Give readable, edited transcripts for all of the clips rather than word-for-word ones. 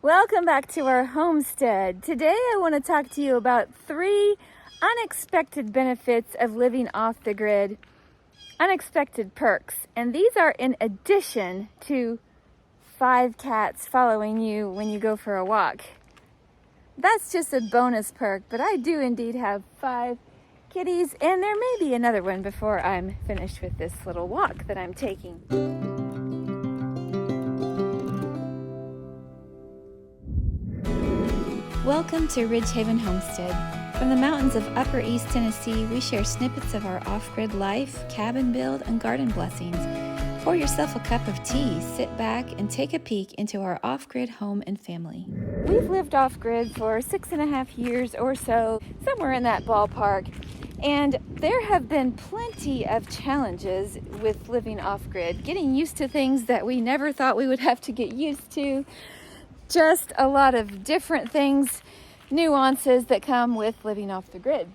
Welcome back to our homestead. Today I want to talk to you about 3 unexpected benefits of living off the grid, unexpected perks. And these are in addition to 5 cats following you when you go for a walk. That's just a bonus perk, but I do indeed have 5 kitties, and there may be another one before I'm finished with this little walk that I'm taking. Welcome to Ridgehaven Homestead. From the mountains of Upper East Tennessee, we share snippets of our off-grid life, cabin build, and garden blessings. Pour yourself a cup of tea, sit back, and take a peek into our off-grid home and family. We've lived off-grid for 6.5 years or so, somewhere in that ballpark. And there have been plenty of challenges with living off-grid, getting used to things that we never thought we would have to get used to. Just a lot of different things, nuances that come with living off the grid.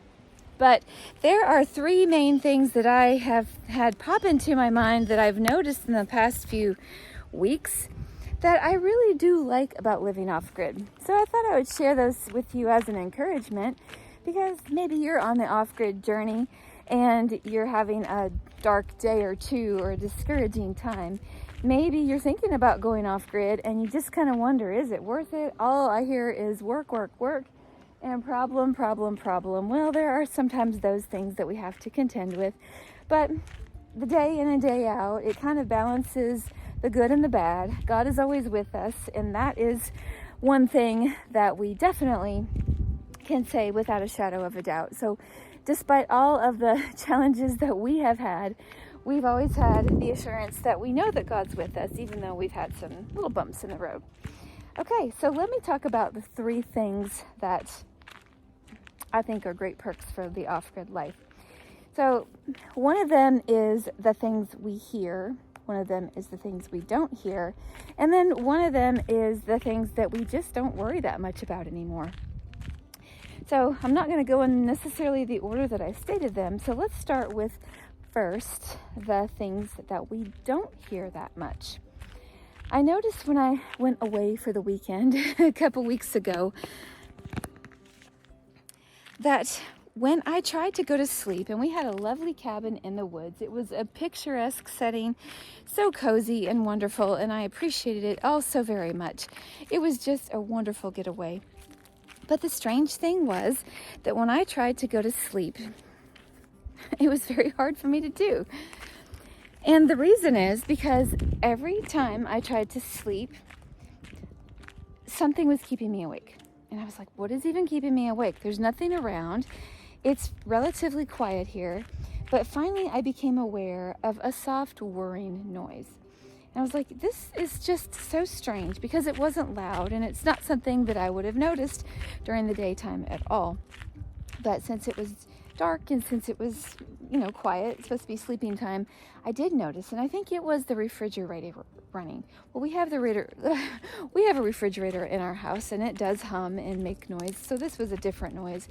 But there are 3 main things that I have had pop into my mind that I've noticed in the past few weeks that I really do like about living off grid. So I thought I would share those with you as an encouragement, because maybe you're on the off grid journey and you're having a dark day or two or a discouraging time. Maybe you're thinking about going off grid and you just kind of wonder, is it worth it? All I hear is work, work, work, and problem, problem, problem. Well, there are sometimes those things that we have to contend with, but the day in and day out, it kind of balances the good and the bad. God is always with us, and that is one thing that we definitely can say without a shadow of a doubt. So despite all of the challenges that we have had, we've always had the assurance that we know that God's with us, even though we've had some little bumps in the road. Okay, so let me talk about the 3 things that I think are great perks for the off-grid life. So one of them is the things we hear. One of them is the things we don't hear. And then one of them is the things that we just don't worry that much about anymore. So I'm not going to go in necessarily the order that I stated them. So let's start with first the things that we don't hear that much. I noticed when I went away for the weekend a couple weeks ago that when I tried to go to sleep, and we had a lovely cabin in the woods, it was a picturesque setting, so cozy and wonderful, and I appreciated it all so very much. It was just a wonderful getaway. But the strange thing was that when I tried to go to sleep, it was very hard for me to do. And the reason is because every time I tried to sleep, something was keeping me awake. And I was like, what is even keeping me awake? There's nothing around. It's relatively quiet here. But finally, I became aware of a soft whirring noise. And I was like, this is just so strange, because it wasn't loud and it's not something that I would have noticed during the daytime at all. But since it was dark and since it was, quiet, it's supposed to be sleeping time, I did notice, and I think it was the refrigerator running. Well, we have a refrigerator in our house, and it does hum and make noise, so this was a different noise.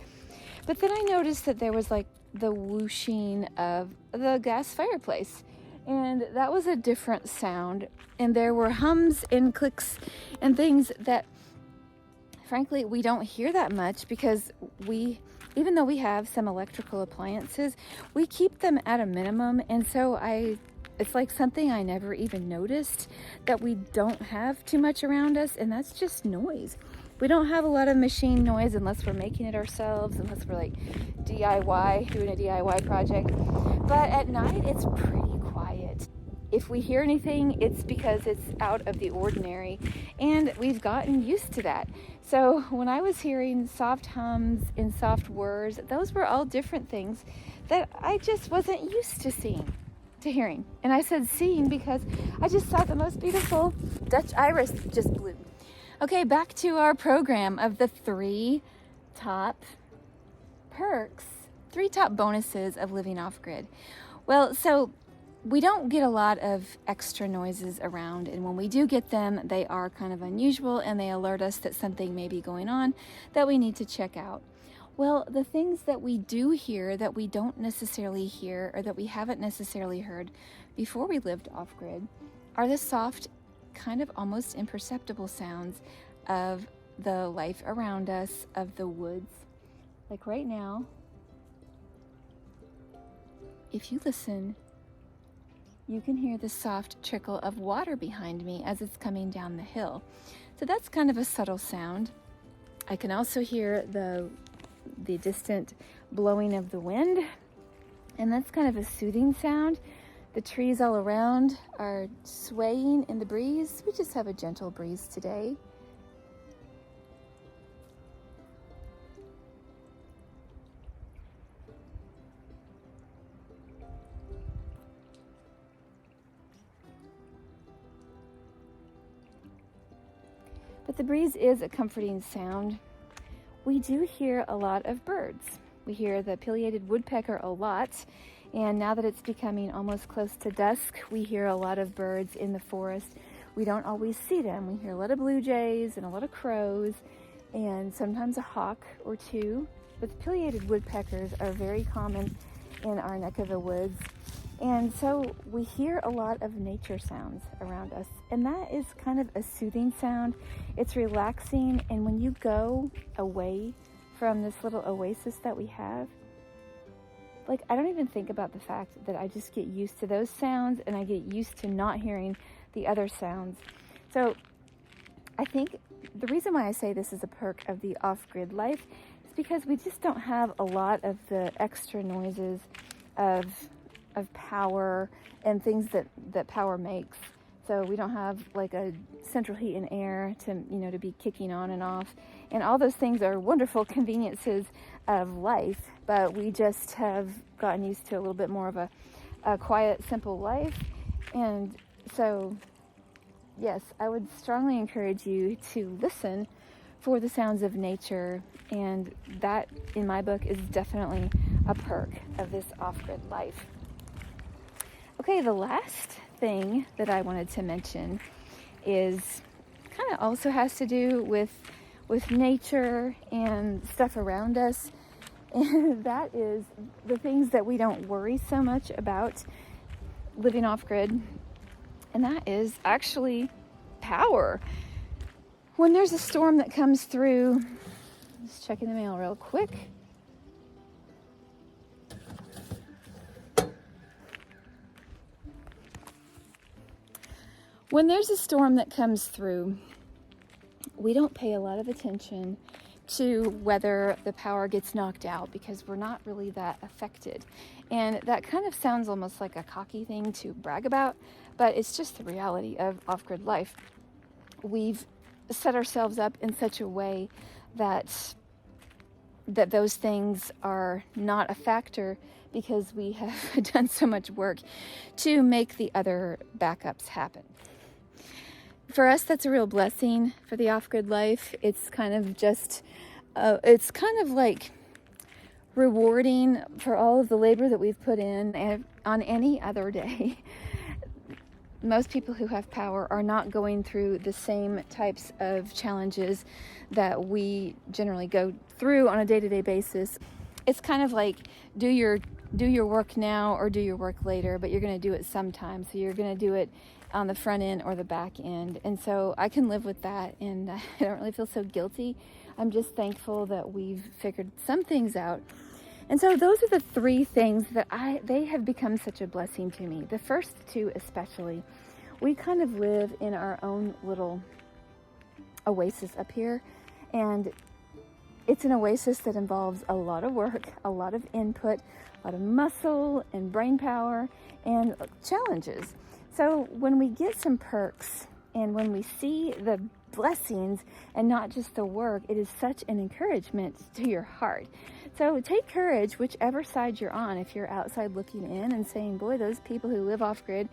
But then I noticed that there was like the whooshing of the gas fireplace, and that was a different sound, and there were hums and clicks and things that frankly we don't hear that much, because even though we have some electrical appliances, we keep them at a minimum. And so it's like something I never even noticed, that we don't have too much around us, and that's just noise. We don't have a lot of machine noise unless we're making it ourselves, unless we're like DIY, doing a DIY project. But at night, it's pretty quiet. If we hear anything, it's because it's out of the ordinary, and we've gotten used to that. So when I was hearing soft hums and soft whirs, those were all different things that I just wasn't used to hearing. And I said seeing because I just saw the most beautiful Dutch iris just bloom. Okay, back to our program of the 3 top perks, 3 top bonuses of living off grid. Well, so we don't get a lot of extra noises around, and when we do get them, they are kind of unusual, and they alert us that something may be going on that we need to check out. Well, the things that we do hear that we don't necessarily hear, or that we haven't necessarily heard before we lived off-grid, are the soft, kind of almost imperceptible sounds of the life around us, of the woods. Like right now, if you listen, you can hear the soft trickle of water behind me as it's coming down the hill. So that's kind of a subtle sound. I can also hear the distant blowing of the wind, and that's kind of a soothing sound. The trees all around are swaying in the breeze. We just have a gentle breeze today. But the breeze is a comforting sound. We do hear a lot of birds. We hear the pileated woodpecker a lot, and now that it's becoming almost close to dusk, we hear a lot of birds in the forest. We don't always see them. We hear a lot of blue jays and a lot of crows, and sometimes a hawk or two. But the pileated woodpeckers are very common in our neck of the woods. And so we hear a lot of nature sounds around us, and that is kind of a soothing sound. It's relaxing, and when you go away from this little oasis that we have, like, I don't even think about the fact that I just get used to those sounds, and I get used to not hearing the other sounds. So I think the reason why I say this is a perk of the off-grid life is because we just don't have a lot of the extra noises of power and things that power makes. So we don't have like a central heat and air to be kicking on and off, and all those things are wonderful conveniences of life, but we just have gotten used to a little bit more of a quiet, simple life. And so yes, I would strongly encourage you to listen for the sounds of nature, and that in my book is definitely a perk of this off-grid life. Okay, the last thing that I wanted to mention is kind of also has to do with nature and stuff around us, and that is the things that we don't worry so much about living off-grid, and that is actually power. When there's a storm that comes through, just checking the mail real quick. When there's a storm that comes through, we don't pay a lot of attention to whether the power gets knocked out because we're not really that affected. And that kind of sounds almost like a cocky thing to brag about, but it's just the reality of off-grid life. We've set ourselves up in such a way that those things are not a factor because we have done so much work to make the other backups happen. For us, that's a real blessing for the off-grid life. It's kind of just, it's kind of like rewarding for all of the labor that we've put in. And on any other day, most people who have power are not going through the same types of challenges that we generally go through on a day-to-day basis. It's kind of like do your work now or do your work later, but you're going to do it sometime. So you're going to do it on the front end or the back end. And so I can live with that, and I don't really feel so guilty. I'm just thankful that we've figured some things out. And so those are the three things that they have become such a blessing to me. The first two especially. We kind of live in our own little oasis up here, and it's an oasis that involves a lot of work, a lot of input, a lot of muscle and brain power and challenges. So when we get some perks and when we see the blessings and not just the work, it is such an encouragement to your heart. So take courage, whichever side you're on. If you're outside looking in and saying, boy, those people who live off grid,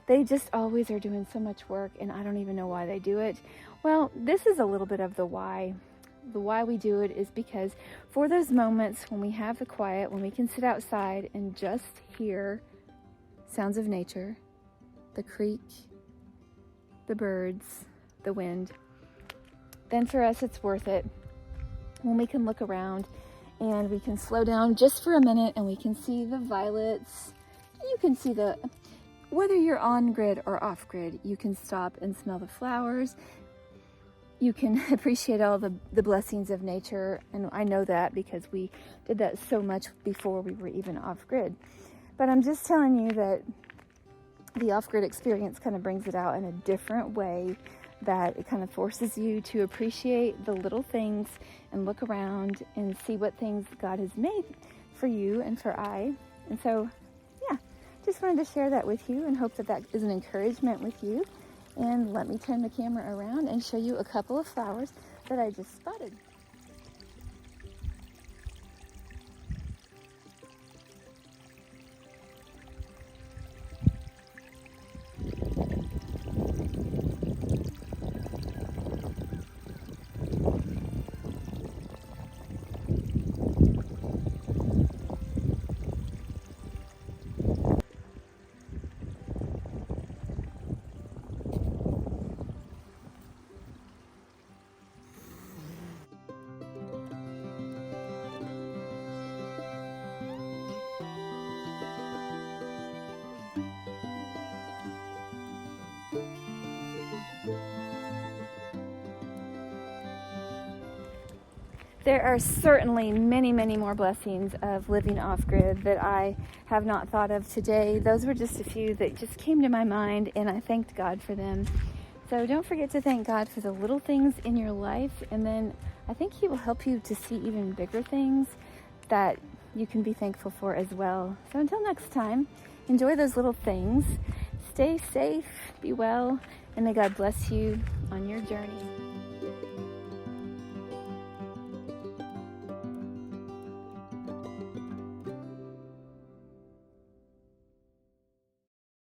they just always are doing so much work and I don't even know why they do it. Well, this is a little bit of the why. The why we do it is because for those moments when we have the quiet, when we can sit outside and just hear sounds of nature, the creek, the birds, the wind, then for us it's worth it. When we can look around and we can slow down just for a minute and we can see the violets, you can see whether you're on grid or off grid, you can stop and smell the flowers. you can appreciate all the blessings of nature. And I know that because we did that so much before we were even off-grid. But I'm just telling you that the off-grid experience kind of brings it out in a different way, that it kind of forces you to appreciate the little things and look around and see what things God has made for you and for I. And so, yeah, just wanted to share that with you and hope that that is an encouragement with you. And let me turn the camera around and show you a couple of flowers that I just spotted. There are certainly many, many more blessings of living off-grid that I have not thought of today. Those were just a few that just came to my mind, and I thanked God for them. So don't forget to thank God for the little things in your life, and then I think He will help you to see even bigger things that you can be thankful for as well. So until next time, enjoy those little things. Stay safe, be well, and may God bless you on your journey.